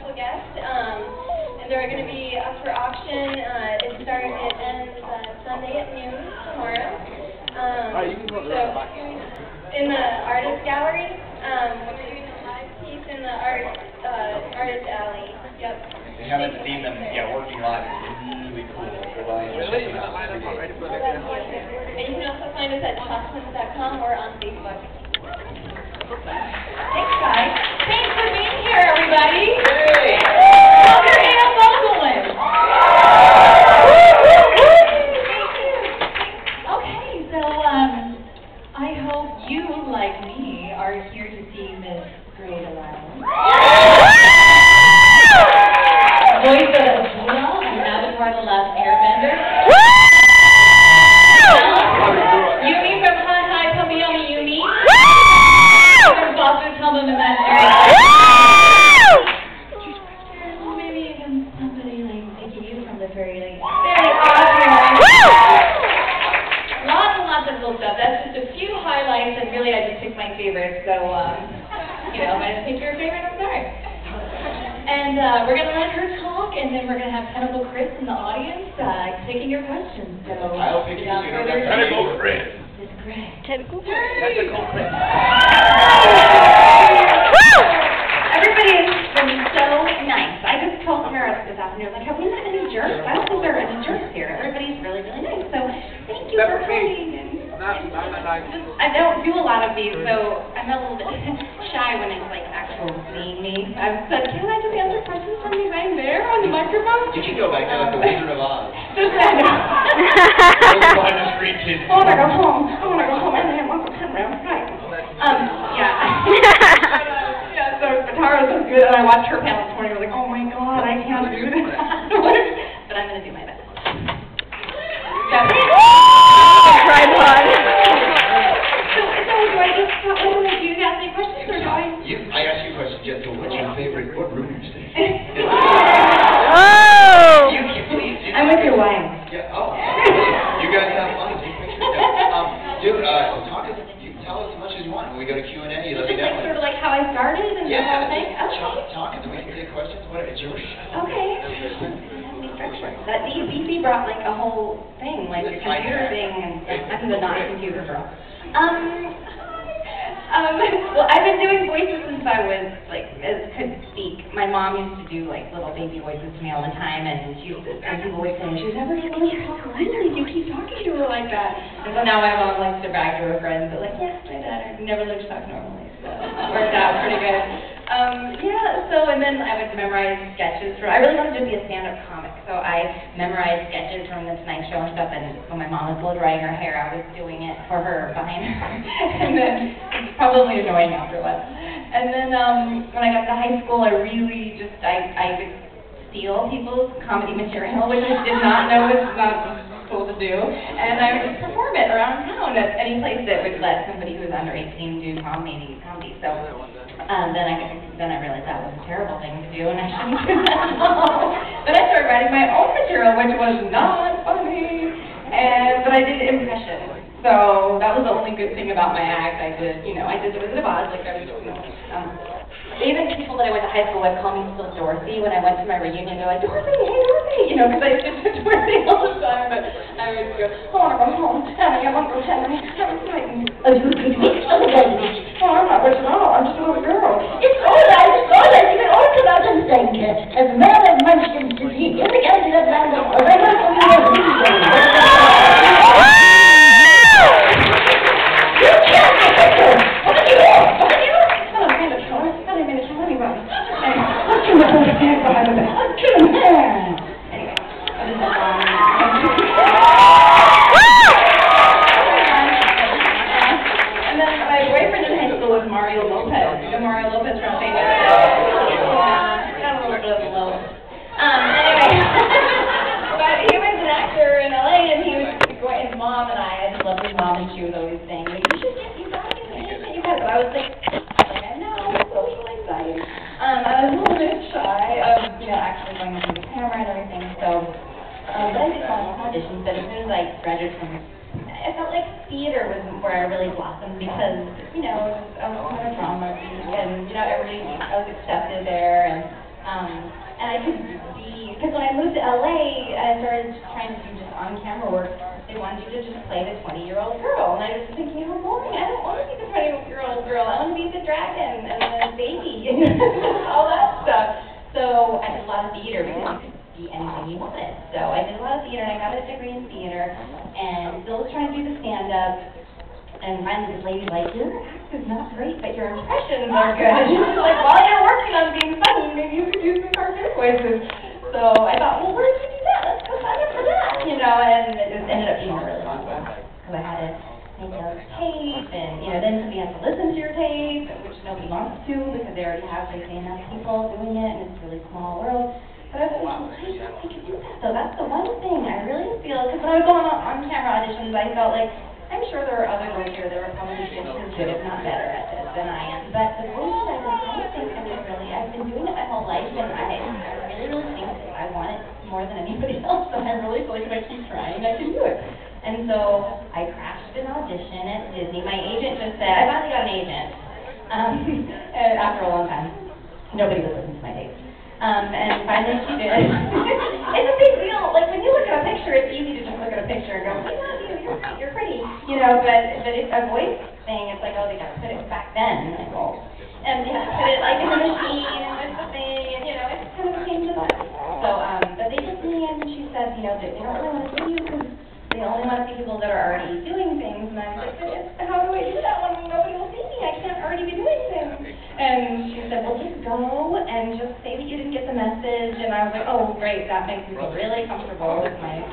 special guest, and they're going to be up for auction. It ends Sunday at noon tomorrow. In the artist gallery, we're doing a live piece in the artist alley. Yep. We haven't seen them, working live. It's really cool. And you can also find us at shopsons.com or on Facebook. Thanks, guys. Thanks for being here, everybody. Hey! How's your AFO going? Okay, so I hope you, like me, are here to see Miss Delisle. Voice of Delisle and Avatar: The Last Airbender. Yumi from Hi Hi Pumiyami Yumi. From Foster Tubman in that area. Well, maybe even somebody like Vicky you from the very like very awesome. Lots and lots of cool stuff. That's just a few highlights, and really I just picked my favorites. So if I just pick your favorite, I'm sorry. And we're going to let her talk, and then we're going to have Tentacle Chris in the audience taking your questions. So, I'll pick you. Tentacle Chris. It's great. Tentacle Chris. Tentacle Chris. Everybody has been so nice. I just told Samara this afternoon, like, have we met any jerks? I don't think there are any jerks here. Everybody's really, really nice. So thank you for coming. I don't do a lot of these, so I'm a little bit shy when it's like actual seeing me. I've said, can I just answer questions from behind there on the microphone? You can go back to like the Wizard of Oz. Just I know. Behind the screen, kid. I want to go home. I want to go home. And then Uncle Tim around. Right. So Tara was so good, and I watched her panel this morning. I was like, oh my god, I can't do that. But I'm going to do my best. Tripod. So do I just, do you have any questions, or do I? I asked you a question, Jen, so what's your favorite, what room are you staying in? Oh! You can please. I'm with your wife. Yeah, you guys have fun, take pictures. Tell us as much as you want. When we go to Q&A, you let me know. Sort of like how I started and the whole thing? Okay. Talk, and then we can take questions. Whatever, it's your show. Okay. That BC brought like a whole thing, like a computer thing, and I'm the non-computer girl. Well, I've been doing voices since I was, like, could speak. My mom used to do, like, little baby voices to me all the time, and she used to, and people would say, she's never going to let her talk normally, you keep talking to her like that. And so now my mom likes to brag to her friends, but like, yeah, my daughter never learned to talk normally, so it worked out pretty good. And then I would memorize sketches I really wanted to be a stand-up comic, so I memorized sketches from The Tonight Show and stuff, and when my mom was blow drying her hair, I was doing it for her behind her, and then it's probably annoying afterwards. And then when I got to high school, I really just, I would steal people's comedy material, which I did not know was not cool to do, and I would just perform it around town at any place that would let somebody who's under 18 do comedy. So then I realized that was a terrible thing to do, and I shouldn't do that. Then I started writing my own material, which was not funny, but I did impressions. So that was the only good thing about my act. I did The Wizard of Oz, like I was, even people that I went to high school would call me still Dorothy when I went to my reunion. They're like, Dorothy, hey Dorothy, because I used to Dorothy all the time. But I would go, I want to go home, and I want to go Henry, I'm frightened. Oh, I'm not rich at all. I'm just a little girl. It's all right. You can all come out and thank her. As Marilyn Munchkin to see, you're the guy who does that. I felt like theater was where I really blossomed because, I was kind of drama and, I was accepted there, and LA, I started trying to do just on-camera work. They wanted you to just play the 20-year-old girl, and I was thinking, how boring. I don't want to be the 20-year-old girl. I want to be the dragon and the baby and all that stuff. So I did a lot of theater because you could be anything you wanted. So I did a lot of theater, and I got a degree in theater, and Bill was trying to do the stand-up, and finally this lady's like, your act is not great, but your impressions are good. And she's like, while you're working on being funny, maybe you could do some cartoon voices. So I thought, well, where did you do that? Let's go sign up for that, you know, and it ended up being a really long time, because I had to make a tape, and, you know, then somebody has to listen to your tape, which nobody wants to, because they already have, like, enough people doing it, and it's a really small world. But I was like, well, I could do that, though. That's the one thing I really feel, because when I was going on-camera auditions, I felt like, I'm sure there are other girls here that are probably just as good, if not better at this than I am. But the voice, I think I was really, I've been doing it my whole life, and I really think that I want it more than anybody else, and I really feel like if I keep trying, I can do it. And so I crashed an audition at Disney. My agent just said, I finally got an agent, after a long time. Nobody would listen to my tapes. And finally she did. It's a big deal. Like, when you look at a picture, it's easy to just look at a picture and go, I love you, you're pretty. You know, but it's a voice thing. It's like, oh, they got to put it back then. Like, well, and you have to put it, like, in the machine, and with the thing, and, you know, it's kind of a pain in the butt. So, but they took me in, and she said, you know, they don't really want to see you because they only want to see people that are already doing things. And I was like, but how do I do that when nobody will see me? I can't already be doing things. And she said, well, just go and just say that you didn't get the message. And I was like, oh, great, that makes me feel really comfortable with my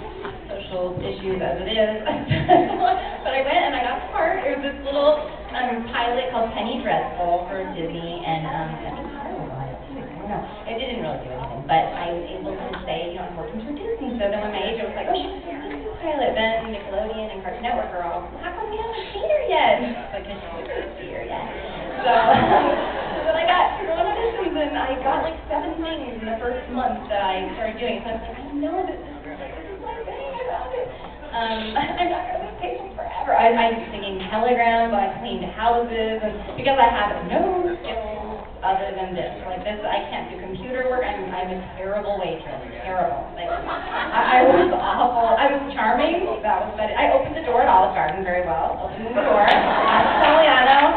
social issues as it is. But I went and I got the part. It was this little pilot called Penny Dreadful for Disney, and I think Carl got it too. I don't know. It didn't really do anything, but I was able to say, you know, I'm working for Disney. So then when my agent was like, oh, she's a Disney pilot, then Nickelodeon and Cartoon Network are all, how come we haven't seen her yet? And she's like, because you didn't see her yet. So then I got to go on auditions, and I got like 7 things in the first month that I started doing. So I was like, I know that this is my thing, I found it. I'm not going to be patient forever. I'm singing telegrams, I cleaned houses, and because I have no skills other than this. Like this, I can't do computer work. I'm a terrible waitress. Terrible. Like, I was awful. I was charming. That was better. I opened the door at Olive Garden very well. Opened the door. Italiano.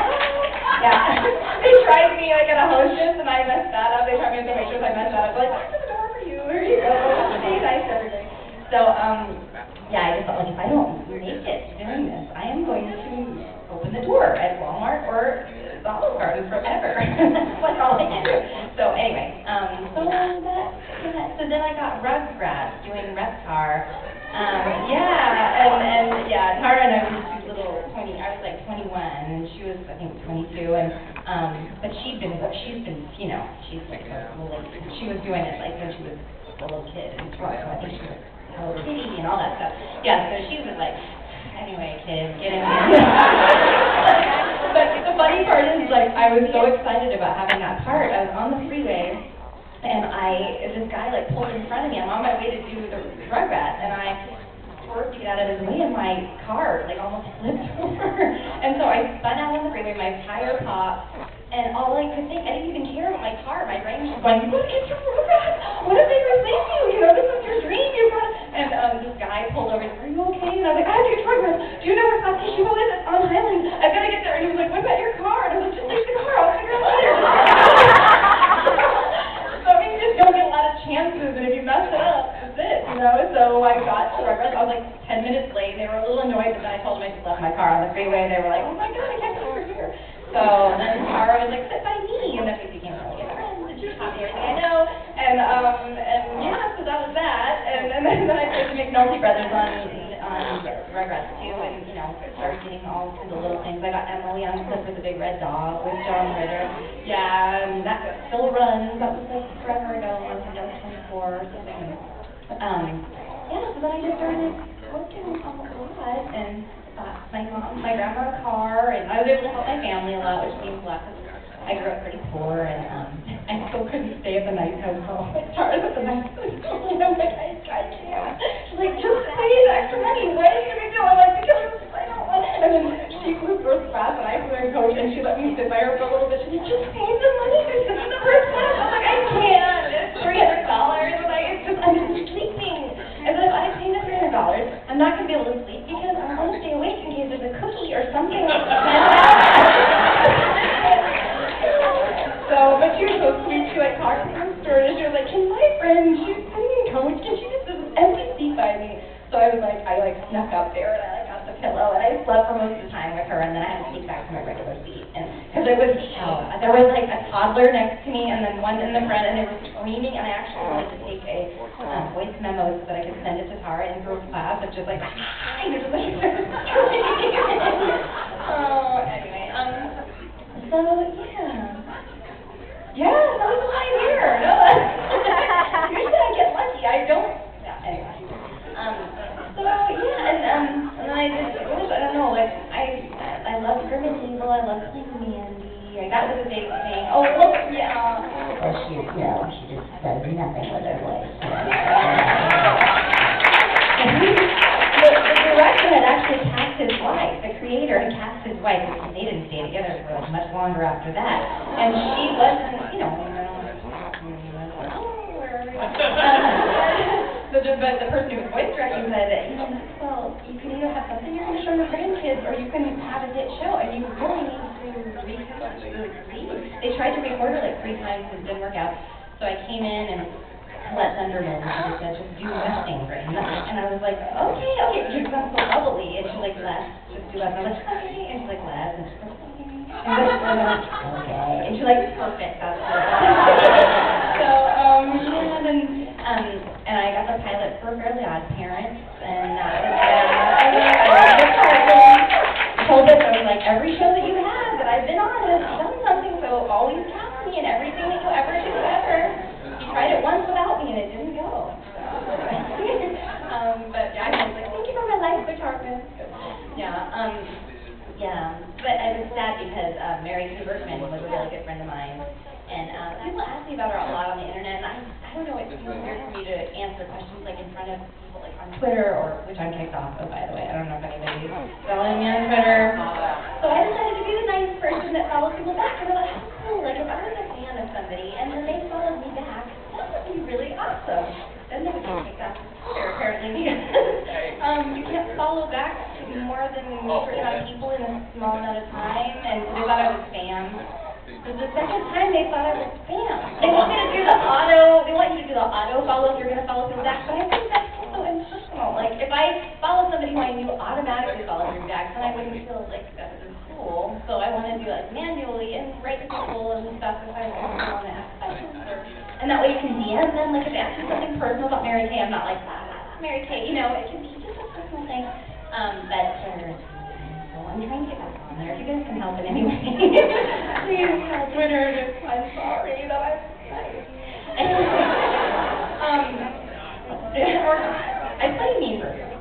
Yeah. They tried me like at a hostess, and I messed that up. They tried me as a waitress, I messed that up. Like, open the door for you. Here you go. Be nice to everybody. So, yeah, I just felt like if I don't make it doing this, I am going to open the door at Walmart or the Olive Garden forever. That's all I can do. So anyway, so then I got Rugrats doing Reptar. Yeah, Tara and I were just little 20. I was like 21, and she was, I think, 22, and but she's been, you know, she's like a little, she was doing it like when she was a little kid, and so I think she was Hello Kitty and all that stuff. Yeah, so she was like, anyway, kid, get in there. But the funny part is, like, I was so excited about having that part. I was on the freeway, and this guy, like, pulled in front of me. I'm on my way to do the Rugrats, and I swerved to get out of his way, and my car, like, almost flipped over. And so I spun out on the freeway, my tire popped, and all I could think, I didn't even care about my car. My brain was just going, look, it's your Rugrats! What if they replace you? You know, this is your dream. You've got. And this guy pulled over, are you okay? And I was like, I have to get to Rugrats. Do you know where South Tissue is? It's on Highland. I've got to get there. And he was like, what about your car? And I was like, just take the car. I'll figure it out later. So I mean, you just don't get a lot of chances, and if you mess it up, that's it, you know? So I got to Rugrats. I was like 10 minutes late. They were a little annoyed, but then I told them I just left my car on the freeway. They were like, oh my God, I can't believe you're here. So then Tara was like, sit by me, and then we became really good friends, and she taught me everything I know, and yeah, so that was that, and then I started to make Nolte Brothers on Rugrats too, and, you know, started getting all kinds of little things. I got Emily on Cliff with the Big Red Dog with John Ritter, yeah, and that still runs. That was like forever ago. I think I was 24 or something. Yeah, so then I just started working a lot, and my mom, my grandma a car, and I was able to help my family a lot, which means a lot, because I grew up pretty poor, and I still couldn't stay at the nice hotel. I started at the nice hotel, and I'm like, I can't. She's like, just pay the extra money. Why are you going to be doing like, because I don't want it. And then she flew first class, and I flew in coach, and she let me sit by her for a little bit. She's like, just pay the money to sit in the first class. I'm like, I can't. It's $300, and I'm just sleeping. me. So I snuck up there and I got the pillow and I slept for most of the time with her, and then I had to sneak back to my regular seat. And because it was hell, there was like a toddler next to me and then one in the front, and they were screaming, and I actually wanted to take a voice memo so that I could send it to Tara in group class of just like, anyway, so yeah, that was my year. No, usually I get lucky. I don't. Yeah, anyway. So yeah, and then I just, I don't know, like I love Grimmett Table. I love playing Mandy. That was a big thing. Oh, look, yeah. Well, she just does nothing with her voice. The director had actually cast his wife. The creator had cast his wife. They didn't stay together for like much longer after that. And she wasn't, but the person who was voice directing said, well, you can either have something you're going to show your grandkids, or you can have a hit show, and you really need to recast the lead. They tried to record her like 3 times, and it didn't work out. So I came in and let Thunderman, and she said, just do nothing, right? And I was like, okay, because I'm so bubbly. And she's like, Les, just do less. And I was like, okay. And she's like, Les. And she's like, okay. And I'm like, okay. And she's like, perfect, that's perfect. So, and I got the pilot for Fairly Odd Parents, and that was, I told this, I was like, every show that you have that I've been on has done something, so always cast me in everything that you ever do ever. You tried it once without me, and it didn't go. So, but yeah, I was like, thank you for my life, department. Yeah, but I was sad because Mary Sue Berkman was a really good friend of mine, and people ask me about her a lot on the internet, and I don't know, it feels weird for me to answer questions like in front of people like on Twitter, or which I'm kicked off of, by the way. I don't know if anybody's following me on Twitter. So I decided to be the nice person that follows people back, and I thought, how cool, like if I was a fan of somebody and then they followed me back, that would be really awesome. Then they would get kicked off of Twitter, apparently, because you can't follow back more than a certain amount of people in a small amount of time, and they thought I was spam. Because the second time they thought I was spam. They want me to do the auto, they want you to do the auto follow if you're going to follow through back, but I think that's so impersonal. Like, if I follow somebody who I knew automatically followed through back, then I wouldn't feel like that was cool. So I want to do it manually and write to people and stuff if I want to ask questions. And that way you can DM them, like if they ask you something personal about Mary Kay, I'm not like, Mary Kay, you know, it can be just a personal thing. But Twitter, so I'm trying to get back on there. If you guys can help in any way, please tell Twitter I'm sorry that I'm nice. Or not. I play mean person.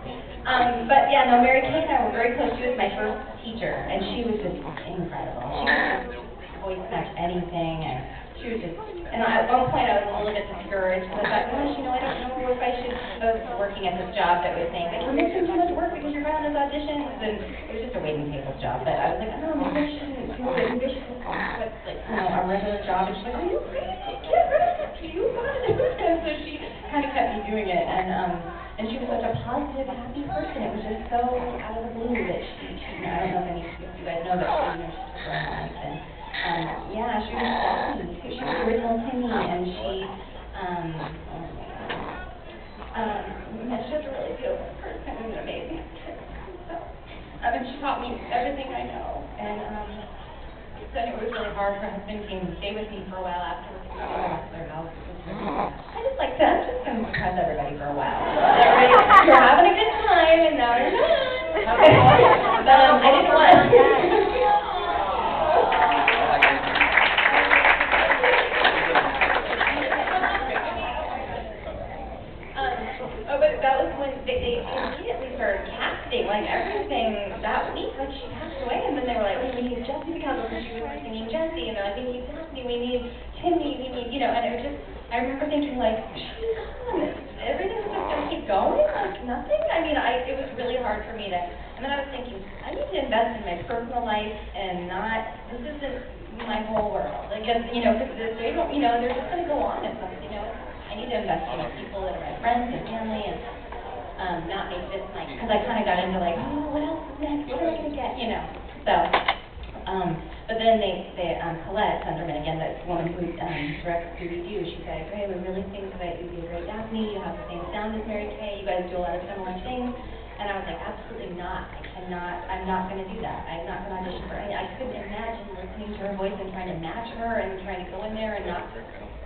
But yeah, no, Mary Kay and I were very close. She was my first teacher, and she was just incredible. She could voice match anything, and she was just, and at one point I was a little bit discouraged, because I thought, gosh, I don't know if I should, I was working at this job that was saying, like, you're missing too much work because you're going on these auditions, and it was just a waiting table job, but I was like, oh, maybe I shouldn't do it, maybe I should go with, like, a regular job, and she's like, are you crazy? Get rid of it, you gotta do it, and so she kind of kept me doing it, and she was such a positive, happy person. It was just so out of the blue that she I don't know if any of you guys know, but she took her own life, and yeah, she was Stephanie. She was the original Timmy, and she's just a really beautiful person and an amazing actress. So, and she taught me everything I know, and then it was really hard. Her husband came to stay with me for a while afterwards. We went to their house. I just like to, I'm just going to impress everybody for a while. You're having a good time, and now you're not. Okay. I didn't want but that was when they immediately started casting, like, everything that week. Like, she passed away, and then they were like, oh, we need Jessie because she was singing Jessie, and they're like, we need Daphne, we need Timmy, we need, and it was just, I remember thinking, like, she's gone, everything's just going to keep going, like, nothing? I mean, it was really hard for me to, and then I was thinking, I need to invest in my personal life and not, this isn't my whole world. Like, because, because they don't, they're just going to go on and stuff, I need to invest in people that are my friends and family, and not make this like, because I kind of got into like, oh, what else is next? What am I going to get? So, But then Colette Sunderman, again, that woman who directs Scooby-Doo, she said, Ray, we really think that you'd be a great Daphne, you have the same sound as Mary Kay, you guys do a lot of similar things. And I was like, absolutely not. I'm not going to do that. I'm not going to audition for any. I couldn't imagine listening to her voice and trying to match her and trying to go in there and not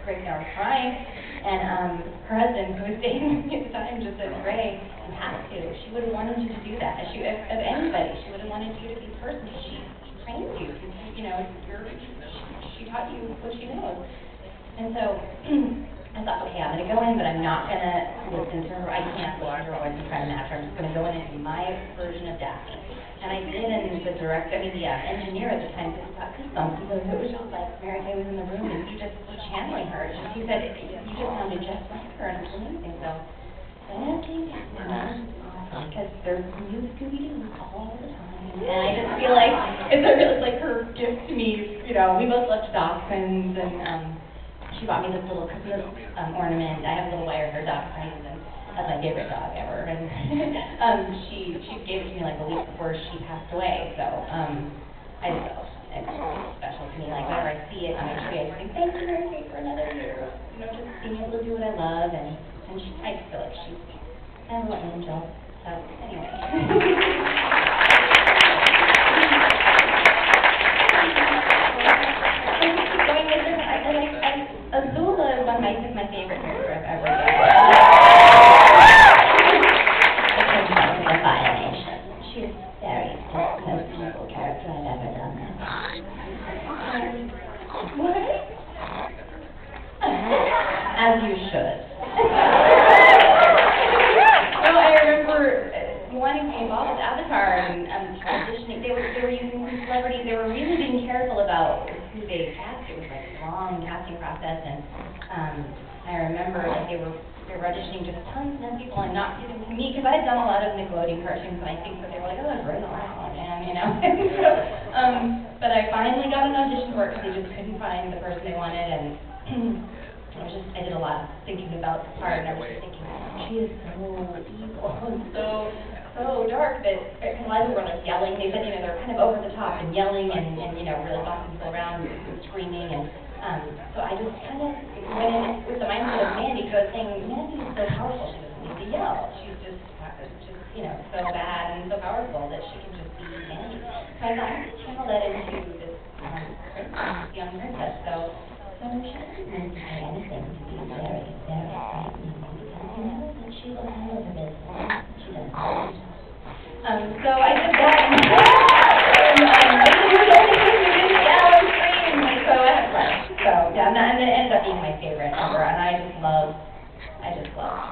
break down crying. And her husband, who was dating me at the time, just said, Ray, you have to. She would have wanted you to do that. Of anybody, she would have wanted you to be the person. She trained you. You know, she taught you what she knows. And so I thought, okay, I'm going to go in, but I'm not going to listen to her. I can't listen to her voice and try to match her. I'm just going to go in and do my version of Daphne. And I did, and the engineer at the time said, goosebumps, because it was just like Mary Kay was in the room, and you just were channeling her. He said, you just sounded just like her, and it was amazing. So I came down, because there's new Scooby-Doo all the time. And I just feel like it's like her gift to me. You know, we both loved dachshunds, and she bought me this little Christmas ornament. I have a little wire hair dachshund, and that's my favorite dog ever. And she gave it to me like a week before she passed away. So I just felt it's special to me. Like whenever I see it on a tree, I just think, thank you, Mary Kay, for another year. You know, just being able to do what I love, and I just feel like she's kind of an angel. So anyway. Azula is my favorite character I've ever done. A violation. She is very the most beautiful character I've ever done. What? As you should. Well, I remember wanting to be involved with Avatar and auditioning. They were using some celebrities. They were really being careful about who they cast. It was like a long casting process, and I remember like they were auditioning just tons of people and not giving to me, because I had done a lot of Nickelodeon cartoons, and I think that they were like, oh, that's right on, man, you know. So, but I finally got an audition for it because they just couldn't find the person they wanted, and I did a lot of thinking about the part, and I was just thinking, she is so evil and so dark that because a lot of people were like yelling. They said, you know, they're kind of over the top and yelling and you know, really bossing people around and screaming, and so I just kind of went in with the mindset of Mandy, because I was saying, Mandy's so powerful, she doesn't need to yell. She's just you know, so bad and so powerful that she can just be Mandy. So I thought, I could channel that into this young princess. So she doesn't need to say anything to be very, very frightened, because you know that she will handle her business. She doesn't. So I did that, and so I had fun. So yeah, and it ended up being my favorite ever, and I just loved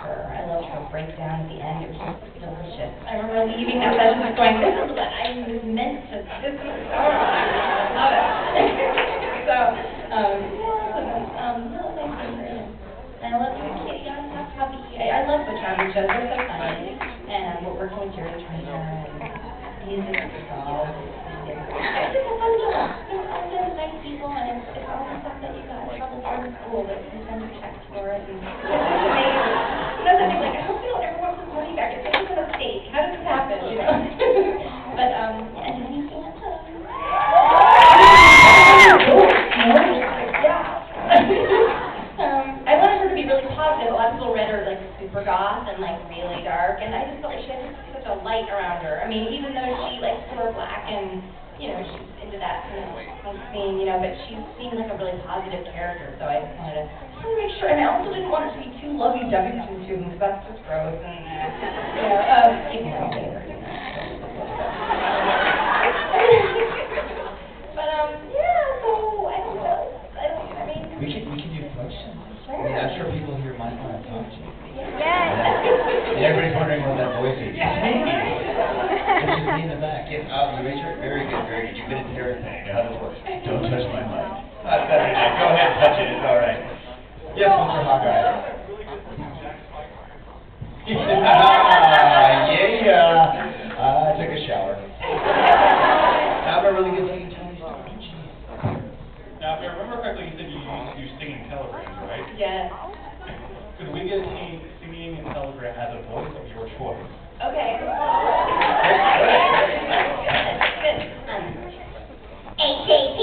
her. I loved her breakdown at the end. It was just delicious. I remember leaving that session just going, this is what I was meant to. This is I love it. So I love your kitty. I love the Charlie shows. They're so funny. And we're working with Jerry Trainer, and he's just a doll. It's just a fun job. All those nice people, and it's all the stuff that you got probably from school that you send your checks for it. And it's amazing. You know, something like, I hope you don't ever want this money back. It's like a mistake. How does this happen, you know? But, and then you feel like, I wanted her to be really positive. A lot of people read her like super goth and like really dark, and I just felt like she had such a light around her. I mean, even though she likes to wear black and, you know, she's into that kind of scene, you know, but she seemed like a really positive character, so I just wanted to make sure. And I also didn't want it to be too lovey-dovey to the students. That's just gross. And, you know, even though they were, you know. But, yeah, so I don't know. I mean. We can do questions. Sure. I mean, I'm sure people here might want to talk to you. Yes. And everybody's wondering what that voice is. Yeah. It's just me in the back. Yes, you raise your very good, very good. You've been in therapy. How does it work? Don't touch my mic. That's better than that. Go ahead and touch it. It's all right. Yes, Mr. Hawkeye. Yeah. I took a shower. Now I'm a really good singing Chinese story. Now, if I remember correctly, you said you used to do singing telegrams, right? Yes. Could we get singing in telegram as a voice of your choice? Okay. AKP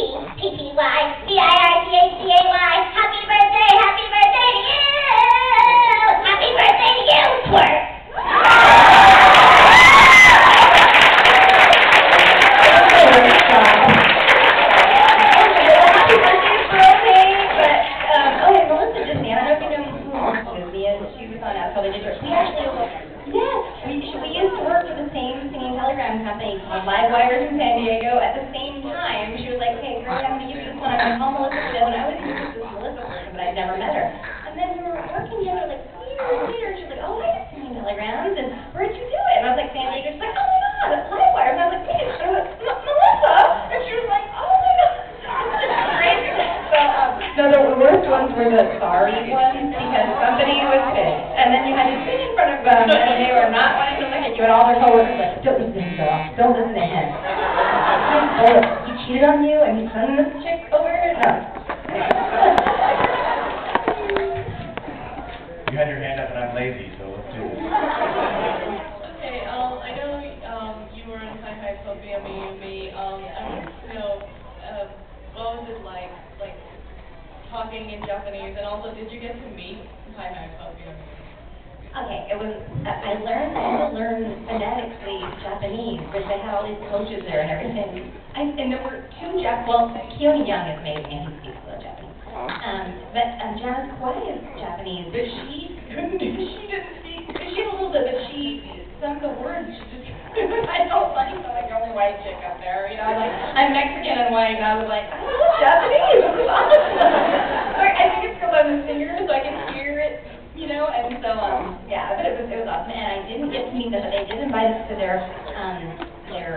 happening on live wires in San Diego. At the same time, she was like, okay, great, I'm going to use this one. I'm going to call Melissa for this one. I was using this Melissa person, but I'd never met her. And then we were working together like years later, and she's like, oh, I just send telegrams, and where'd you do it? And I was like, San Diego. She's like, oh my God, it's live wires. And I was like, wait, and I was like, Melissa? And she was like, oh my God. So, no, the worst ones were the sorry ones, because somebody was pissed. And then you had to sit in front of them, and they were not wanting to look at you, and all their coworkers were like, don't listen to him, girl. Don't listen to him. He cheated on you, and he's sending this chick over? No. You had your hand up, and I'm lazy, so let's do this. Okay, I know you were in Hi-Hi Club BME. I want to know, what was it like talking in Japanese, and also did you get to meet Hi-Hi Club BME? Okay, it was, I had to learn phonetically Japanese, which they had all these coaches there and everything. And there were two Keone Young is amazing, and he speaks a little Japanese. But Janice Kwai is Japanese, but she didn't speak, she had a little bit, but some of the words, she just, I felt like I'm like the only white chick up there, you know, like, I'm Mexican and white, and I was like, I love Japanese, this is awesome. I think it's because I'm a singer, so I can hear it, you know, and so, yeah, but it was awesome, and I didn't get to meet them, but they did invite us to their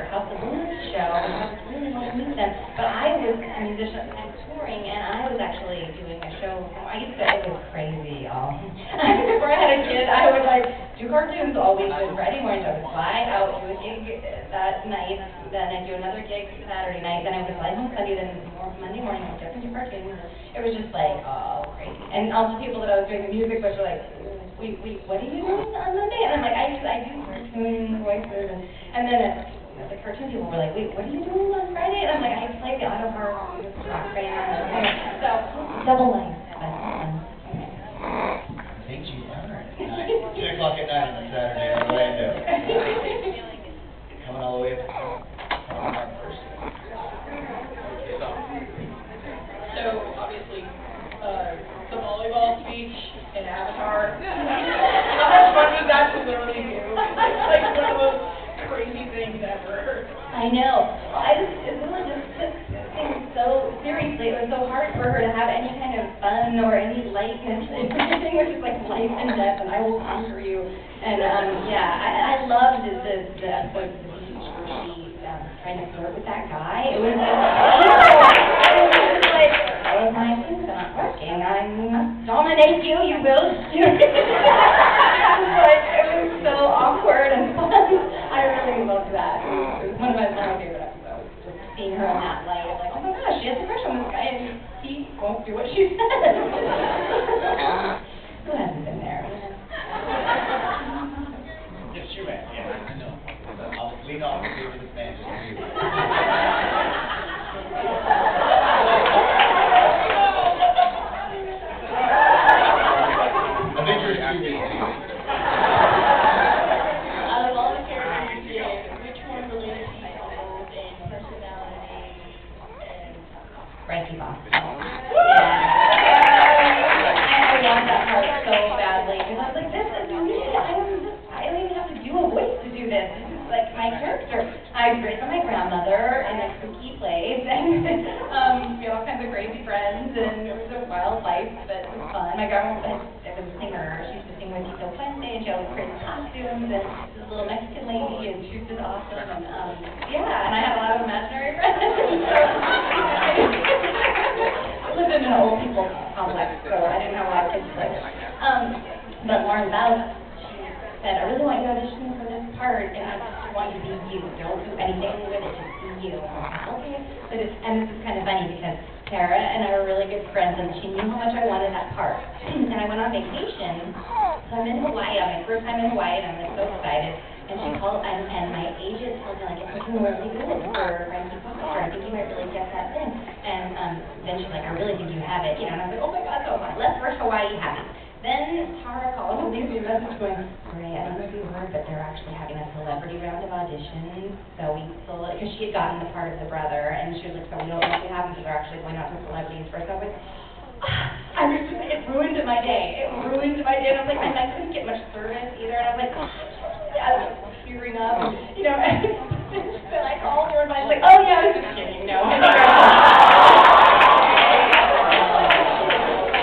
House of Blues show, and I was really wanting to meet them, but I was a musician, I was touring, and I was actually doing a show, it was crazy, y'all. Before I had a kid, I would, do cartoons all week, and Friday mornings I would fly out to a gig that night, then I'd do another gig Saturday night, then I would fly home Sunday, then Monday morning I would jump into cartoons. It was just like, oh, crazy. And all the people that I was doing the music with were like, wait, what are you doing on Monday? And I'm like, I do cartoon voices, and then the cartoon people were like, wait, what are you doing on Friday? And I'm like, I play the auto harp rock band. So, double life. Things you learn. 10 o'clock at night on a Saturday in Orlando. Coming all the way up to first. So, obviously, the volleyball speech in Avatar, how much fun was that to literally do? It's like one of those crazy things ever. I know. It really just took things so seriously. It was so hard for her to have any kind of fun or any lightness. Everything was just like life and death, and I will conquer you. And I loved the episode of the beach where she trying to flirt with that guy. It was like, all of my things are not working. I must dominate you, you will. It was so awkward and fun. I really loved that. It was one of my favorite episodes. Just seeing her in that light, like, oh my gosh, she has a crush on this guy, and he won't do what she says. Who hasn't been there? Yes, you have. Yeah, I know. I'll lean off and give you this man. Avengers 2. Out of all the characters you did, which one related to you most in personality and... Frankie Boss. Yeah. I want that part so badly, because I was like, this is me. I don't even have to do a voice to do this. This is like my character. I was raised by my grandmother in a kooky place, and we had all kinds of crazy friends, and it was a wild life, but it was fun. My grandma was a singer. She used to sing with Tito Puente, and she always crazy costumes, and this little Mexican lady, and she was just awesome, and and I had a lot of imaginary friends. I lived in an old people complex, so I didn't have a lot of kids to play with. But Lauren Bowles, she said, I really want you to audition for this part, and I just want you to be you. Don't do anything with it, just be you. Okay. But and this is kind of funny because Tara and I were really good friends, and she knew how much I wanted that part. And I went on vacation, so I'm in Hawaii, on my first time in Hawaii, and I'm like so excited. And she called, and my agent told me, like, it's looking really good for Frankie Foster. I think you might really get that thing. And then she's like, I really think you have it, you know. And I was like, oh my God, so fun. Let's first Hawaii happy. Then Tara called and leaves me a message going, Ray, I don't know if you heard, but they're actually having a celebrity round of auditions. Because she had gotten the part of the brother, and she was like, so we don't know if we have them, because they're actually going out to celebrities first. I was like, it ruined my day. It ruined my day. And I was like, I couldn't get much service either. And I was like, I was tearing up, you know, and So I called her and I was like, oh yeah, I was just kidding, no.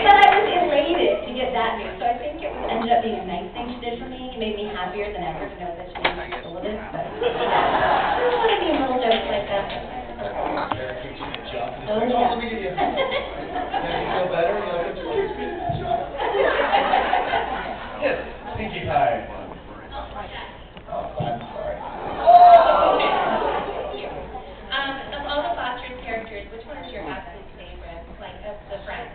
But I was elated to get that news, so I think it ended up being a nice thing she did for me. It made me happier than ever to know that she was full of it, but there's a lot of little jokes like that. Oh, yeah. Feel better? Yes, Pinkie Pie. Oh, I'm sorry. Of all the Foster's characters, which one is your absolute favorite, like, of the friends?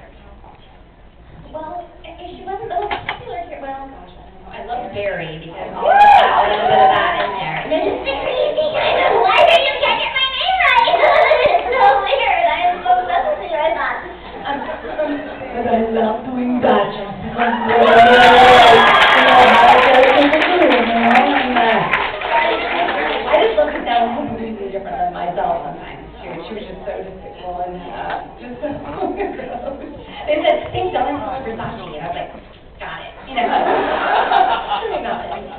Well, if she wasn't the most popular here, well, gosh, I don't know. I loved Barry because he had a little bit of that in there. And then just Why did you can't get my name right? It's so weird. I am so obsessed with you, I thought. but I love doing that. I just look at that completely different than myself sometimes. She was just so despicable and just so gross. They said, things don't involve Versace, and I was like, got it, you know. I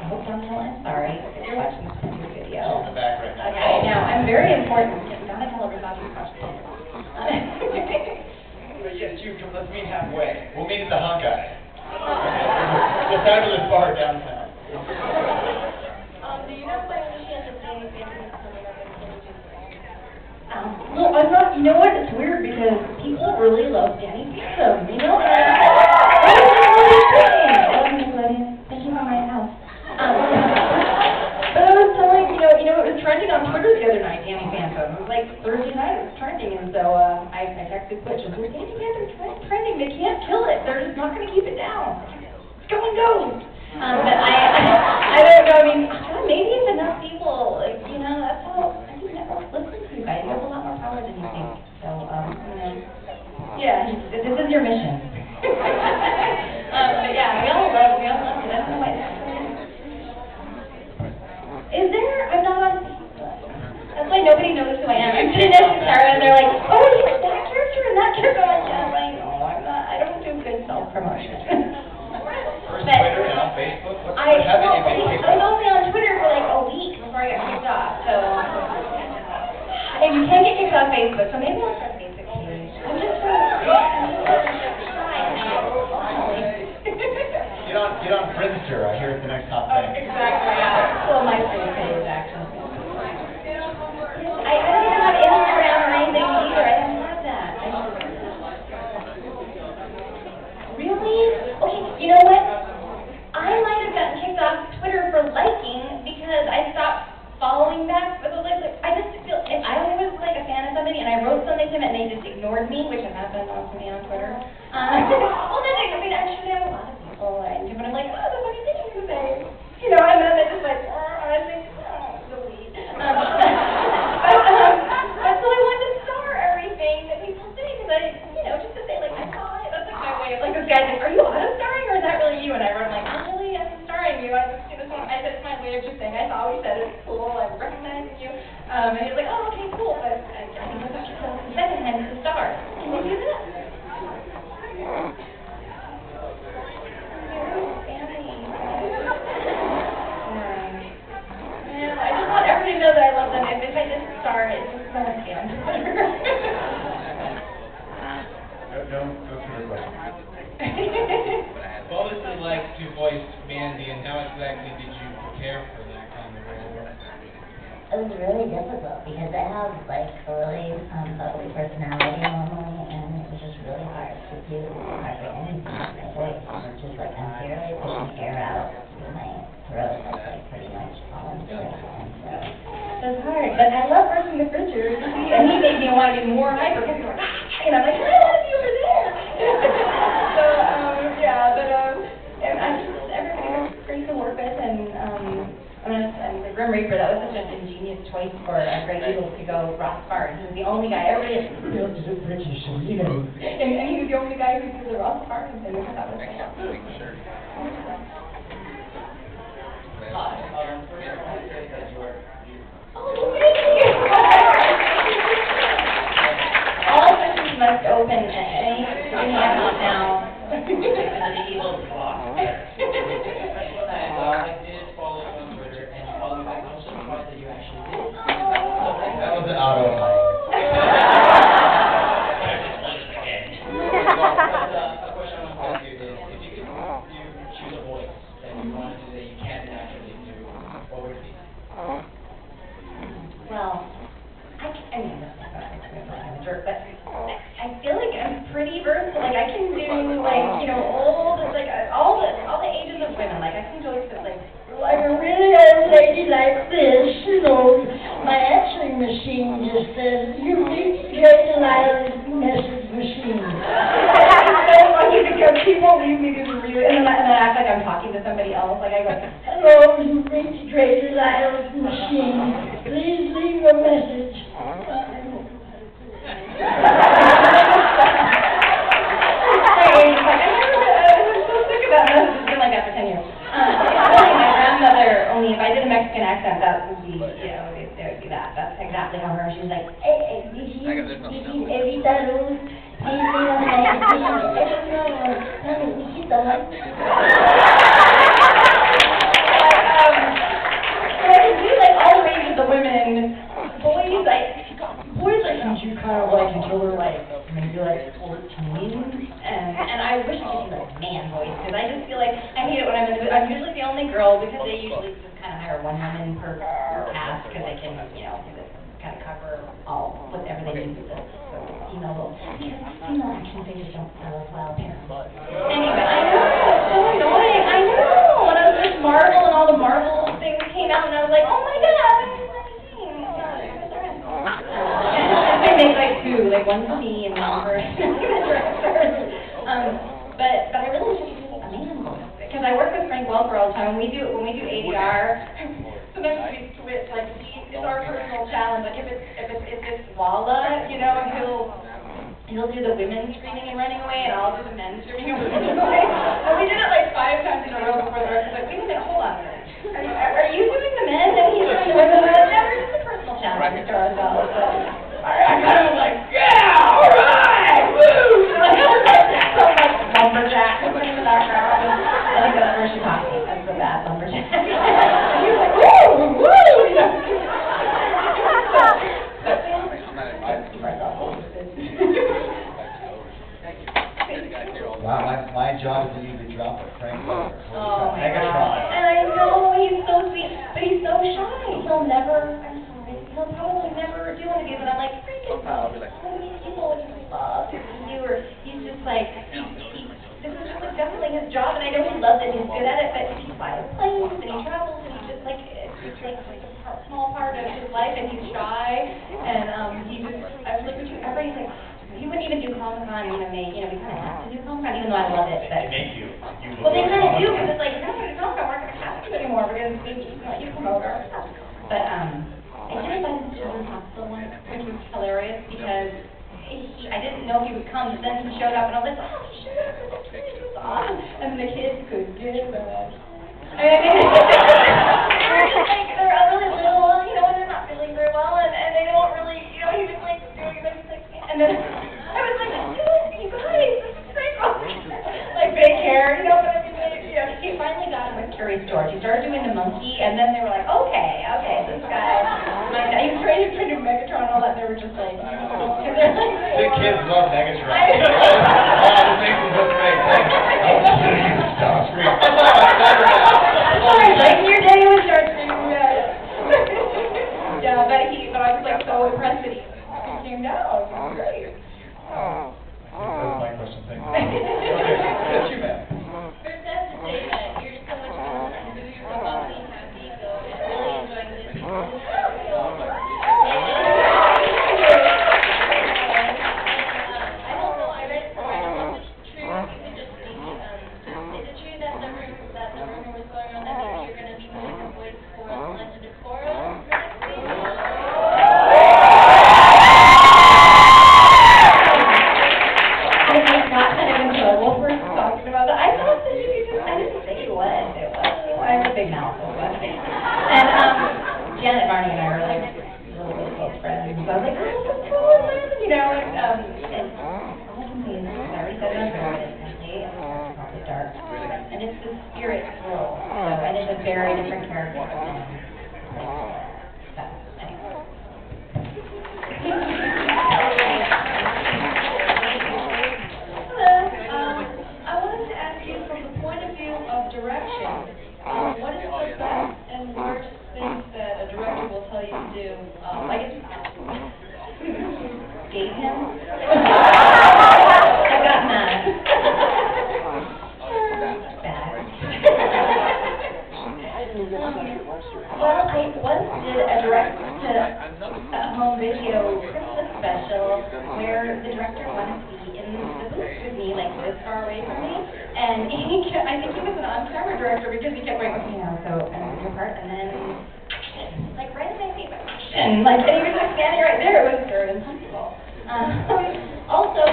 hope I'm sorry if you're watching this video. In the back right now. Okay, I know, I'm very important. Gotta tell Versace watching. But yes, you come, let's meet halfway. We'll meet at the Hunk Eye. The fabulous bar downtown. Do you know when she has a dating family coming up in No, I'm not, you know what, it's weird because people really love Danny Phantom, you know? Thank you for my house. But I was telling, it was trending on Twitter the other night, Danny Phantom. It was like Thursday night, it was trending, and so I texted Butch and said, Danny Phantom's trending, they can't kill it, they're just not going to keep it down. It's going go. But I don't know, I mean, maybe if enough people, like, that's how, I think networks listen to you guys, you have a lot more power than you think. So, yeah, this is your mission. But yeah, we all love it, I don't know why it's Is there? I'm not on Facebook. That's why nobody knows who I am. I'm sitting next to Sarah and they're like, oh, you're that character and that character. I'm like, no, I'm not. I don't do good self-promotion. First Twitter and on Facebook? What happened if you kicked I was off? only on Twitter for like a week before I got kicked off. So, and you can't get kicked off Facebook, so maybe I'll start a Facebook page. I'm just Get on Friendster. I hear it's the next top thing. Exactly, yeah. Well, my Facebook page, actually. I don't even have Instagram or anything either. I don't have that. Really? Okay, you know what? I might have gotten kicked off Twitter for liking because I stopped following back. But I just feel, if I was like a fan of somebody and I wrote something to them and they just ignored me, which has happened to me on Twitter. Well, then actually I have a lot of people but I'm like, oh, the funny thing you say. And then they just like, I think, delete. But so I wanted to star everything that people say, because just to say, like, I saw it. That's like my way of, like, this guy's like, are you auto-starring, or is that really you? And I wrote, like, I'm starring you. It's my way of just saying, I saw what you said, it's cool, I'm recognizing you. And he was like, oh, okay, cool, but I think that's what you said the second time to star. Can you do that? I just want everybody to know that I love them. If I just star, it's just not a scam. Don't go through the question. What was it like to voice Mandy, and how exactly did you prepare for that kind of role? It was really difficult because I have like a really ugly personality normally, and it was just really hard to do hardly anything with my voice. It's just like I'm barely pushing air out through my throat. That's like pretty much all I'm doing. And so That's hard, but I love working with Richard, and he made me want to be more hyper, because he's like, and I'm like, I want to be over there. So, yeah, but, and everybody was great to work with, and, and the Grim Reaper, that was such an ingenious choice for Greg Eagles to go Ross Bart. He was the only guy, everybody else was British, and he was the only guy who did the Ross Bart thing, which I thought was fantastic. Oh, thank you! All sessions must open at any hours now. I did follow you on Twitter, and you followed me back. I was surprised that you actually did. choose a voice that you wanted to that you can't naturally do, what would it be? Well, I mean, I'm a jerk, but I feel like I'm pretty versatile. Like, I can do, like, you know, old, like, all the ages of women. Like, I can go to, like a really old lady like this, you know, my answering machine just says, you reached Delisle's message machine. It's so funny because people leave me these reviews, and then I act like I'm talking to somebody else. Like, I go, hello, you reached Delisle's machine. Please leave a message. Only if I did a Mexican accent, that would be, you know, it would be that. That's exactly how her, she was like, Evita Luz, please leave a message. So I can do, like, all the range of the women. Boys, I think you kind of like until they're, like, maybe, like, 14. And I wish I could do, like, man voice, because I just feel like, I hate it when I'm usually the only girl, because they usually just kind of hire one woman per cast, because they can, you know, kind of cover all, whatever they need with the female role. Because female action figures don't sell as well, apparently. Anyway, I know, it's so annoying, I know! When I was with Marvel, and all the Marvel things came out, and I was like, oh my god, I make like two, like one for me and one for but I really wish I could do a man voice, because I work with Frank Welker all the time. When we do ADR, sometimes we switch. Like, it's our personal challenge. Like, if it's Walla, you know, he'll do the women screaming and running away, and I'll do the men screaming and running away. And we did it like 5 times in a row before the rest was like, wait a minute, hold on a minute. Are you doing the men and he's doing the women? Never just a personal challenge to ourselves. I kind of was like, yeah, all right, woo! So much lumberjack in the background. I think that's where she taught me. That's the bad lumberjack. And he was like, woo, woo! You know? Wow, my job is to use the drop of Frank Welker. Oh my Megatron. God. And I know, he's so sweet, but he's so shy. He'll probably never do one of these, and I'm like, Frank is so many people would just love to see you, or he's just like, this is just like definitely his job, and I know he loves it, he's good at it, but he flies planes, and he travels, and he just like, it's like a small part of his life, and he's shy, and he just, I was like, would you ever, he's like, he wouldn't even do Comic-Con, even though, we kind of have to do Comic-Con, even though I love it, but. They make you. Well, they kind of do, because it's like, you're not going to Comic-Con, we're not going to cast you anymore, because you promote our stuff. But, I did it by the Children's Hospital once, which was hilarious, because I didn't know he would come, but then he showed up, and I was like, oh, he showed up, this is awesome. And the kids could get it. I mean, they were just like, they're really little, you know, and they're not feeling very well, and they don't really, you know, he was like doing it, like, and then I was like, dude, you guys, this is great. Like, fake hair, you know, but I mean, he finally got him with Curious George. He started doing the monkey, and then they were like, okay, this guy, he was trying to do Megatron and all that, and they were just like, The kids love Megatron. I know. Oh, this makes me so great. I'll just use the stop screen. Like your day would start to, yeah, but I was like so impressed that he came down. It was great. That was my question, thank you. Okay, that's you, ma'am. First, I have to say that you're so much fun to do. You're so bubbly and happy, so I'm really enjoying this. I don't know, I read somewhere, I don't know if it's true, you could just speak, is it true that the rumor was going on that maybe you're going to be doing the voice for the Legend of Korra next week? Not kind of in trouble for talking about that. I thought that you could just, I didn't say what it was. I have a big mouth, so what? And Janet Varney and I are like really close friends. So I was like, oh, that's cool, you know, and all the things, I already said it on Twitter, it's empty, it's probably dark, and it's the spirit world, so, and it's a very different character. So, anyway. I wanted to ask you from the point of view of direction, what is the best and worst things that a director will tell you to do? I guess, Date him? I got mad. Bad. Well, I once did a direct-to-home video Christmas special where the director wanted to be in the booth with me, like this far away from me, and I think he was an on-camera director because he kept going, okay, now, so, and your part, and then action, like right in my face, like action, like, and he was like standing right there, it was very uncomfortable. Also,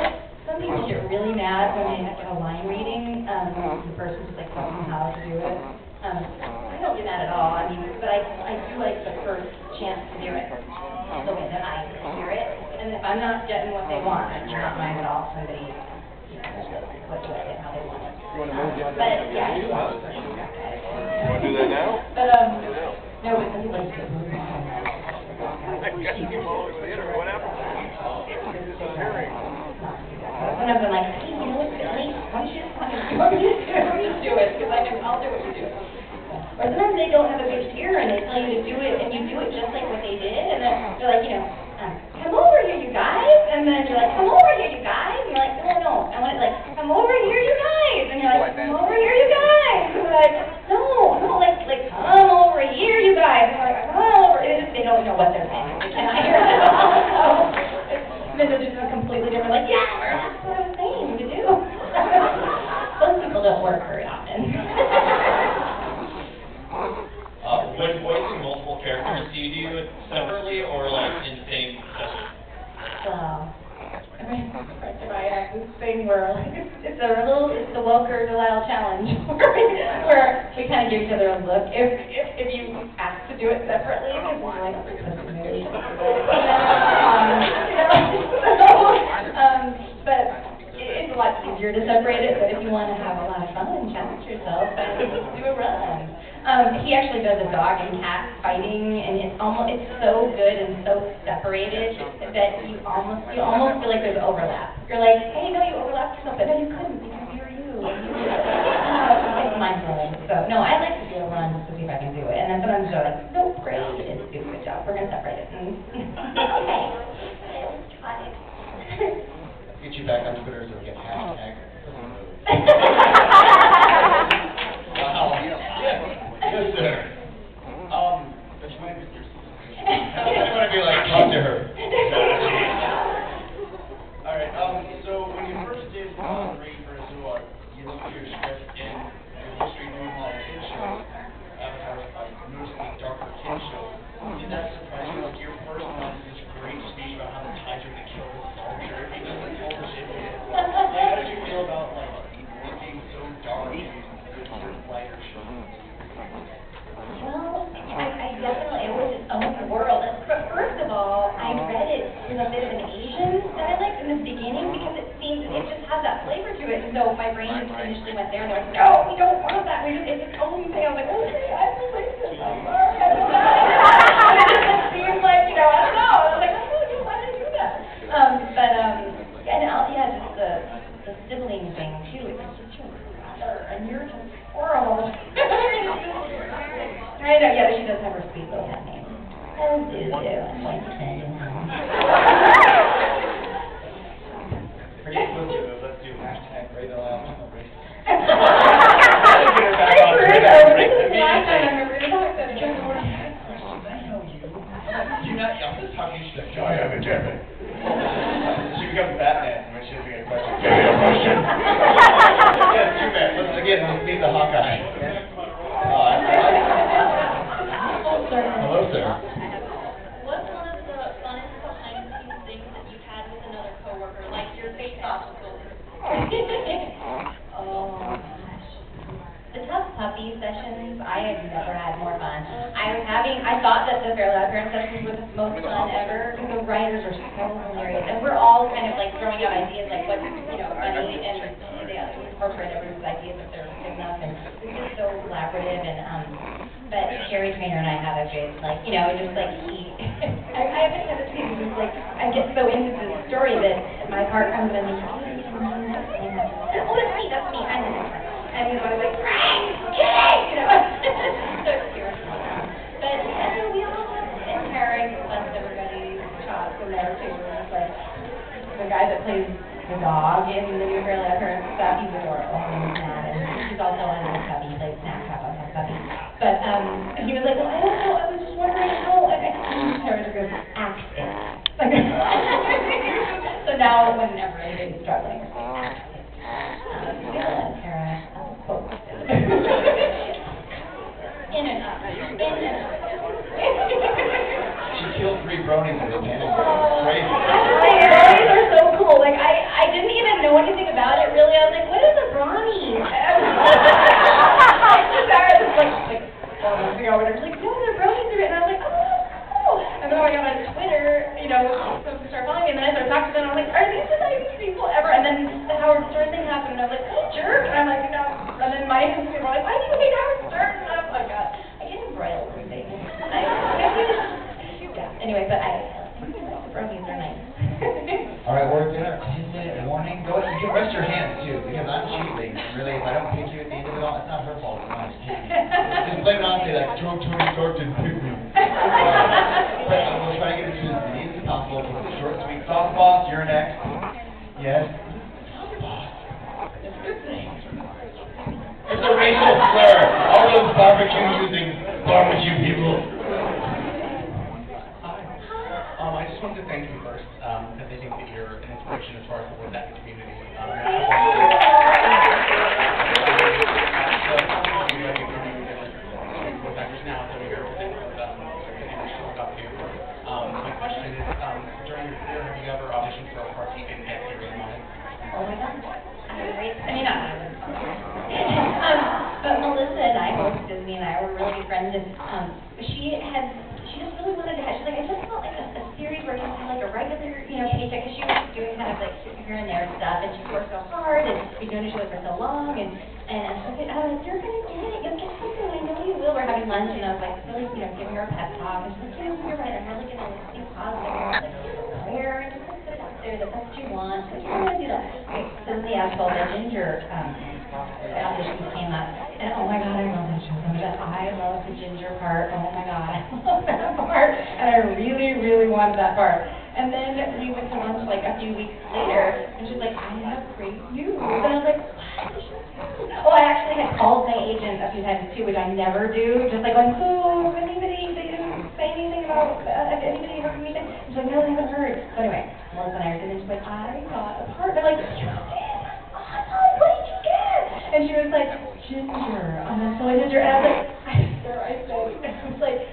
some people get really mad when they have to have a line reading, the person's like telling them how to do it. I don't do that at all. I mean, but I do like the first chance to do it, the way that I hear it. And if I'm not getting what they want, I do not mind at all somebody, what do it and how they want it. But yeah, I do want to You want to do that now? But no, but some people just get moved on. What happened? Sometimes I'm like, hey, you know what's late? Why don't you just do it? Because I'll do what you do. Or sometimes they don't have a good ear and they tell you to do it, and you do it just like what they did, and then they're like, come over here, you guys. And then you're like, come over here, you guys. And you're like, no. I want it like, come over here, you guys. And you're like, come over here, you guys. And they're like, no, like, come over here, you guys. And they're like, come over. They don't know what they're saying. They cannot hear it. So, then they're just completely different, like, yeah, that's what I'm saying to do. Those people don't work very often. When voicing multiple characters, do you do it separately or like in the same session? I mean, I have this thing where it's the Welker Delisle challenge, where we kind of give each other a look. If you ask to do it separately, because we're like, but it's a lot easier to separate it. But if you want to have a lot of fun and challenge yourself, then do a run. He actually does a dog and cat fighting, and it's so good and so separated that you almost feel like there's overlap. You're like, hey, no, you overlapped yourself, but no, you couldn't because you're you. It's mind-blowing. So, no, I like to do a run just to see if I can do it. And then sometimes they're like, nope, great, you didn't do a good job. We're going to separate it. Okay. Try it. Get you back on Twitter so we can hashtag. Wow. Yes, sir. I want to be like, talk to her. All right. So when you first did Read for a Zoo, you looked at your script and your history doing a lot of kid shows. Avatar, noticeably darker kid shows. Did that surprise you? Like your first one is this great speech about how the Tiger to kill the soldier because the whole shit did. Like, how did you feel about like working so dark and certain lighter shows? Well, I definitely, it was its own world. But first of all, I read it in a bit of an Asian dialect in the beginning because it just has that flavor to it. And so my brain just initially went there and they're like, no, we don't want that. It's its own thing. I was like, okay, I'm racist. I'm sorry. And it just seems like, I don't know. I was like, I don't know, why did I do that? Just the sibling thing too. It's just your brother and you're just horrible. I know, yeah, but she does have her sweet little cat name. Oh, Dudu, I'm going to send you home. Forget Boogie, but let's do hashtag Ray Delisle. I'm just talking to you. I have a Jerry. She becomes Batman when she doesn't get a question. Give me a question. Yes, too bad. Let's meet the Hawkeye. Hello, sir. What's one of the funnest behind-the-scenes things that you've had with another coworker, like your face-off with Golden? Oh, gosh. The Tough Puppy sessions, I have never had more fun. I thought that the Fairly Odd Parents sessions were the most fun ever, because the writers are so hilarious, and we're all kind of like throwing out ideas like what's, funny, and they incorporate everyone's ideas if they're good enough, and it's just so collaborative, and, but Jerry Trainer and I have a good, just like I have a tendency to just I get so into the story that my part comes in and he's like, oh, that's me, I'm the next one. And he's always like, the dog in the new Girl Ever stuff. He's adorable. His name's Matt, and he's also on Hush Puppy. He plays Snapchat on Hush Puppy. But he was like, well, I don't know. I was just wondering how. And I started to go act it. Like, so now whenever anybody's struggling, it's like act it. Tara, both. In and up. She killed 3 bronies in the panic. Crazy. Bronies are so cool. Like, I didn't even know anything about it, really. I was like, what is a brownie? Sarah was like 4 months ago, whatever. She's like, no, they're brownies. And I was like, oh, cool. And then when I got on Twitter, you know, some people started following me, and then I started talking to them, and I was like, are these the nicest people ever? And then the Howard Stern thing happened, and I was like, oh, jerk. And I'm like, no. And then my people were like, why do you hate Howard Stern? And I'm like, oh, God. I get embroiled in things. Yeah, anyway, but I think the brownies are nice. All right, we're dinner. 10-minute warning. Go ahead. You can rest your hands, too, because I'm cheating. Really, if I don't pick you at the end of it all, it's not her fault. It's mine. Just blame it on, say, like, Tony Stark didn't pick me. But we'll try to get it to as easy as possible. Keep it short, sweet. Sauce Boss, you're next. Yes? Sauce Boss. It's a good thing. It's a racial slur. All those barbecue-using barbecue people. I just wanted to thank you first, because I think that you're an inspiration as far as the work that community. My question is, during your career, have you ever auditioned for a part you didn't get your name on it? Oh my God. But Melissa and I, both Disney and I, were really good friends, and she just really wanted to have, she's like, I just felt like a series where you had like a regular, you know, paycheck, because she was doing kind of like here and there stuff, and she worked so hard, and we've known each other for so long, and I was like, you're gonna get it, you'll get something, I know you will. We're having lunch, and I was like, really, you know, giving her a pep talk, and she's like, you're right, I'm really gonna like, think positive, and I was like, prayer, and just like put it out there, that that's what you want, like, you're gonna do that. Okay, so then the AFO, the Ginger, auditions came up, and oh my God, I love that show. I love the Ginger part. Oh my God, I love that part. And I really, really wanted that part. And then we went to lunch like a few weeks later, and she's like, I have great news. And I was like, what? Well, I actually had called my agent a few times too, which I never do. Just like going, oh, anybody, they didn't say anything about, have anybody heard anything? She's like, no, they haven't heard. So anyway, Melissa and I are sitting, and she's like, I got a part. And I'm like, you did? Awesome, what did you get? And she was like, Ginger. And I'm so Ginger. And I was like, I swear I said, and I was like,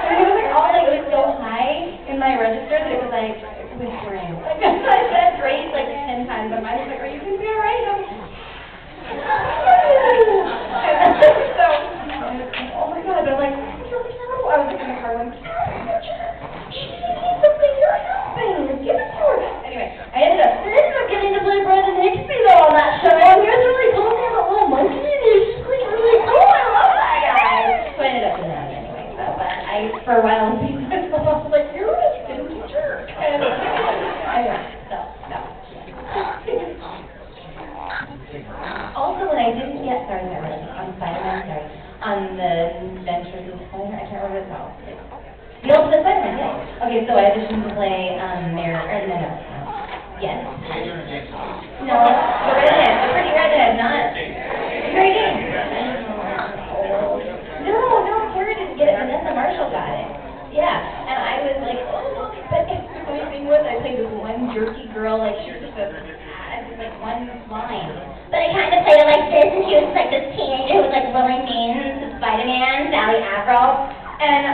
and it was like all like, it was so high in my register that it was like whispering. Like, I said Grace like 10 times, but mine was like, are you going to be all right? And so, oh my God, but I'm like, I was like in the car going, she needs something, you're helping, give it to her. Anyway, I ended up getting to play Brandon Hixby though on that show, and he was really cool, he had a little monkey, and he was just like really cool, I love that guy. So I ended up doing that anyway, so, but I, for a while, I was like, you're a stinky jerk. And anyway, so, no. Also, when I didn't get, sorry, on Spider-Man, sorry, on the Adventures of Spider-Man, I can't remember what it's called. The Ultimate Spider-Man, yeah. Okay, so I auditioned to play yes. No, the redhead, the pretty redhead, not Mary Jane. No, Carrie didn't get it, Vanessa Marshall got it. Yeah, and I was like, oh, but the funny thing was, I played this one jerky girl, like she was just like one line. But I kind of played it like this, and she was like this teenager who was like Willie Means, Spider-Man, Sally Averill. And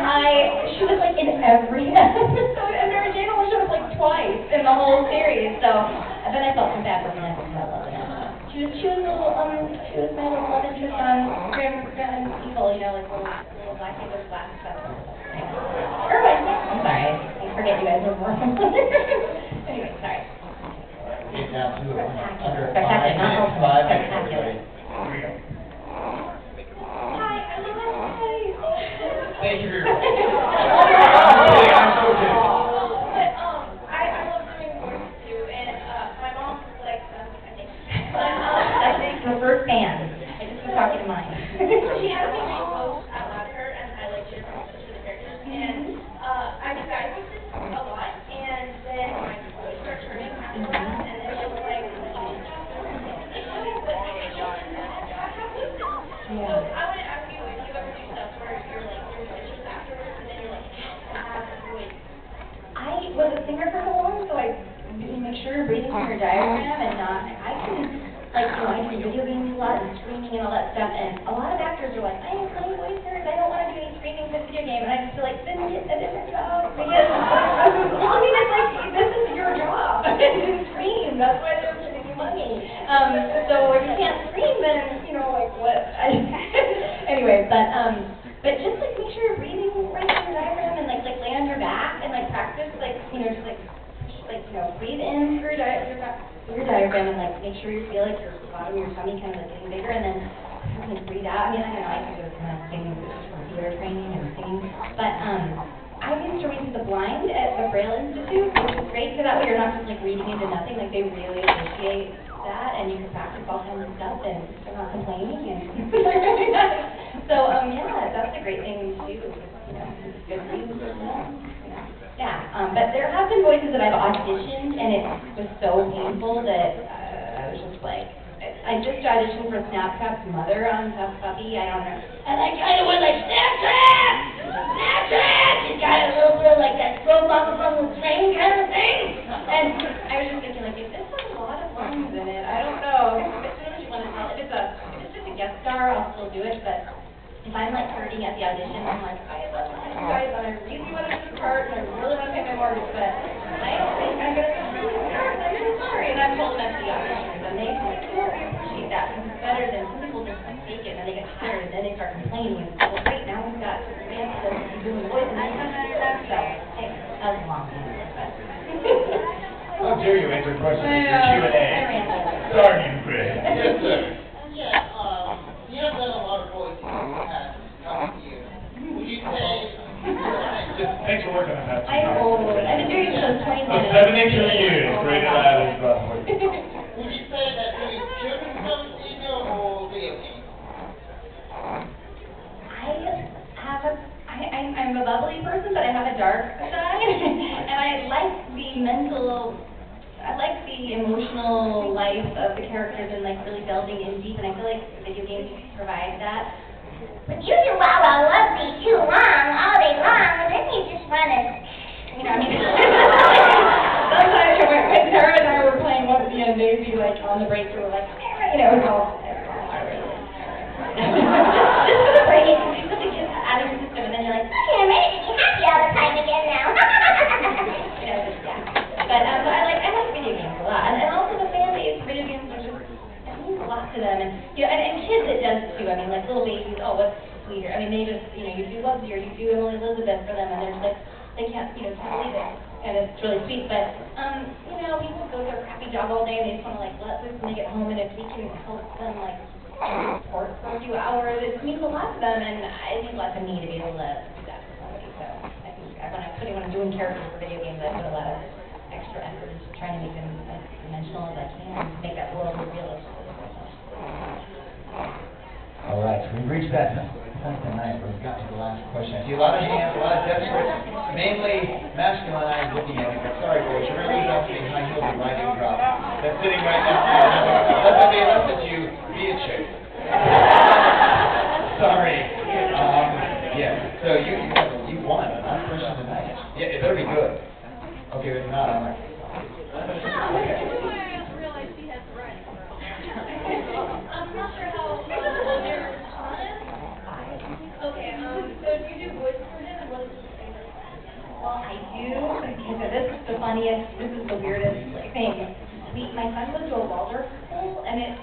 she was like in every episode, and Mary Jane only showed up like twice in the whole series, so, then I felt so bad for Vanessa because I loved it. She was a little, she was my little love interest on Grim Evil, you know, like little black people with glasses stuff. Irwin, I'm sorry, I forget you guys were more anyway, sorry. Get down to it. Under Spectacular, 5 minutes. spectacular. Here we go. Hi, I love it. Thank you. I'm so kidding. I love doing voices too, and my mom likes them, I think. I think the first band. I just was talking to mine. She has me read posts out loud to her, and I like to singer for so long, so I really make sure you're breathing through your diaphragm and not, I can, like, you know, I do video games a lot and screaming and all that stuff, and a lot of actors are like, I am playing voiceovers, I don't want to do any screaming in this video game, and I just feel like, then get a different job, because, I mean, it's like, this is your job, to scream, that's why they're giving you money. So if you can't scream, then, you know, like, what, anyway, but just, like, make sure you're breathing right through your diaphragm, and, like, lay on your back, and, like, practice, like, you know, just, like, you know, breathe in through your diaphragm, and, like, make sure you feel like your bottom of your tummy kind of, like, getting bigger, and then breathe out. I mean, I don't know, I think it was kind of singing, this is from theater training and singing, but, I used to read to the blind at the Braille Institute, which is great, so that way you're not just, like, reading into nothing, like, they really appreciate that, and you can practice all kinds of stuff, and they're not complaining, and so, yeah, that's a great thing to do, you know, it's good for you, yeah, but there have been voices that I've auditioned, and it was so painful that I was just like, I just auditioned for Snapchat's mother on Tough Puppy, I don't know, and I kind of went like, Snapchat! Snapchat! She's got a little bit of like that robot from the train kind of thing, and I was just thinking like, if this has a lot of lines in it, I don't know, as soon as you want to tell, if it's just a guest star, I'll still do it, but if I'm like hurting at the audition, I'm like, I love you guys, and I really want to do the part, and I really want to pay my mortgage, but I don't think I'm going to do the part, and I'm really sorry. And I've told them at the auditions, and they really appreciate that, because it's better than some people just take it, and then they get hired, and then they start complaining, and well, great, now we've got Samantha that's doing the voice, and I'm not doing that, so, hey, that was a long answer, but. How dare you answer questions in your I Q&A? ran out. Sorry, Greg. Yes, sir. Yeah, you have done a lot of voices in the past couple of years. Would you say... Just thanks for working on that. I'm old. I've been doing this since 2020. 72 years, Great Island. Would you say that doing children's films easier or video games? I'm a bubbly person, but I have a dark side, and I like the emotional life of the characters and like really delving in deep, and I feel like video games provide that. But you do Wow Love Me too long, all day long, and then you just run it. You know, I mean, sometimes when Tara and I were playing Whoopsie and Daisy, like on the break, we were like, you know, it was all just for the break, you put the kids out of your system, and then you're like, Okay, I'm ready to be happy all the time again now. you know, just, yeah. But I like video games a lot, and also the fan base, video games are just, it means a lot to them, and you know, and kids it does too. I mean, like little babies, oh, what's sweeter? I mean, they just, you know, you do Whoopsie or you do Emily Elizabeth for them, and they're just like, they can't, you know, can't believe it, and it's really sweet. But you know, people go to their crappy job all day, and they just want to like let loose when they get home, and if we can help them like support for a few hours, it means a lot to them, and I think lots of me to be able to do that for somebody. So I think when I'm doing characters for video games, I put a lot of extra effort into trying to make them as dimensional as I can, make that world as realistic as possible. All right, so we've reached that point tonight where we've got to the last question. I see a lot of hands, a lot of desperate, mainly masculine eyes looking at me, but sorry boys, you're going to lose out to the high heel riding drop that's sitting right next to you. Unless it's you, be a chick. Sorry. Yeah, so you won, last question tonight. Yeah, it better be good. Okay, if not, I'm like, okay. I'm not sure how your son is. Okay, so do you do voices for him, and what is his favorite? Well, I do. Okay, so this is the funniest, this is the weirdest thing. My son goes to a Waldorf school, and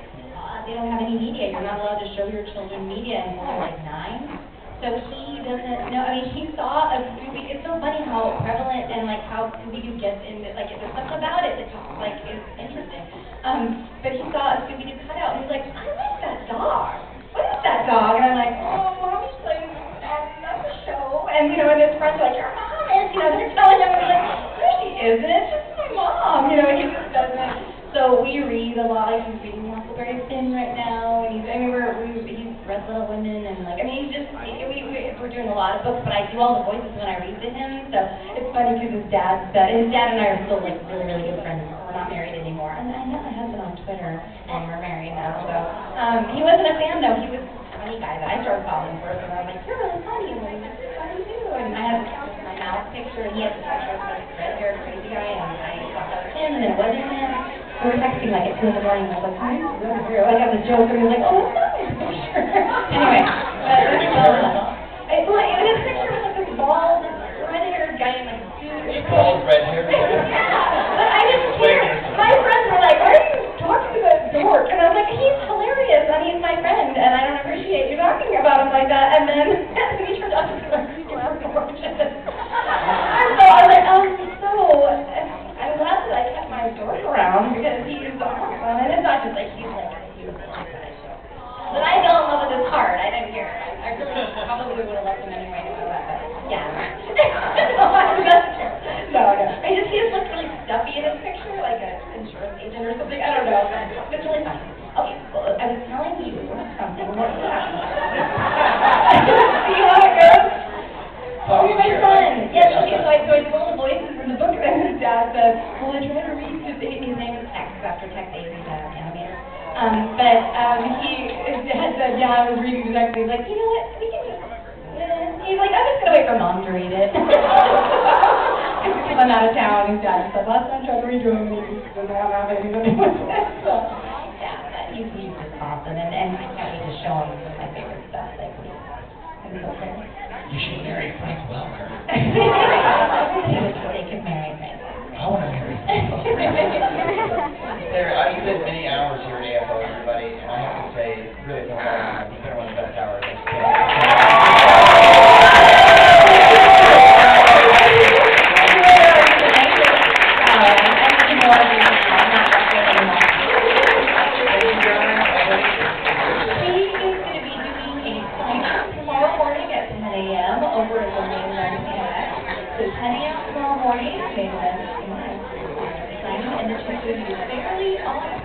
they don't have any media. You're not allowed to show your children media until they're like 9. So he doesn't know, I mean, he saw a Scooby, it's so funny how prevalent and like how Scooby-Doo gets in, like there's something about it that just like is interesting. But he saw a Scooby-Doo cutout, and he's like, I like that dog. What is that dog? And I'm like, oh, Mommy's playing that's a show. And you know, and his friends are like, your mom is, you know, they're telling him, and he's like, no, she isn't, she's my mom, you know, and he just doesn't. So we read a lot, like he's reading Huckleberry Finn right now, and he's read Little Women, and like, I mean, he's just, we're doing a lot of books, but I do all the voices when I read to him, so it's funny because his dad and I are still like really, really good friends. We're not married anymore, and I met my husband on Twitter, and we're married now, so, he wasn't a fan though, he was a funny guy that I started following first, and I was like, you're really funny, and like, you're funny too, and I had my mouth picture, and he had the picture of this red-haired crazy guy, him, and then it wasn't him. We were texting like at 2 in the morning, and I was like, hi, like I was joking, and he was like, oh, that's not my picture. Anyway, but his picture was like this bald, red-haired guy in like a suit. Bald, red-haired? Yeah, but I didn't care. My friends were like, why are you talking to that dork? And I was like, he's hilarious, and he's my friend, and I don't appreciate you talking about him like that. And then he turned out to be like super gorgeous. And so I was like, I'm glad that I kept my dork around because he's awesome. And it's not just like he's like a beautiful guy. So. But I fell in love with his heart. I didn't care. I really probably would have left him anyway. But yeah. No. He just looked really stuffy in his picture, like an insurance agent or something. I don't know. It's really funny. Okay, well, I was telling you something. What happened? See how it goes? Oh, my son. Yes, okay, so I did all the voices in the book, and his dad said, well, I tried to read his name is Tex, after Tex Avery, the animator. His dad said, yeah, I was reading the next day. He's like, you know what, we can just, he's like, I'm just going to wait for Mom to read it. Because I'm out of town, his dad said, last time I tried to read him, and he didn't have anybody with it. So, yeah, but he's just awesome, and I can't wait to show him some of my favorite stuff, like, he's okay. You should marry Frank Welker. They could marry Frank. I want to marry Frank Welker. I spent many hours here at AFO, everybody, and I have to say, really, it's been one of the best hours I've spent. Over at the mainland campus. So 10 a.m. tomorrow morning, and the two studios fairly on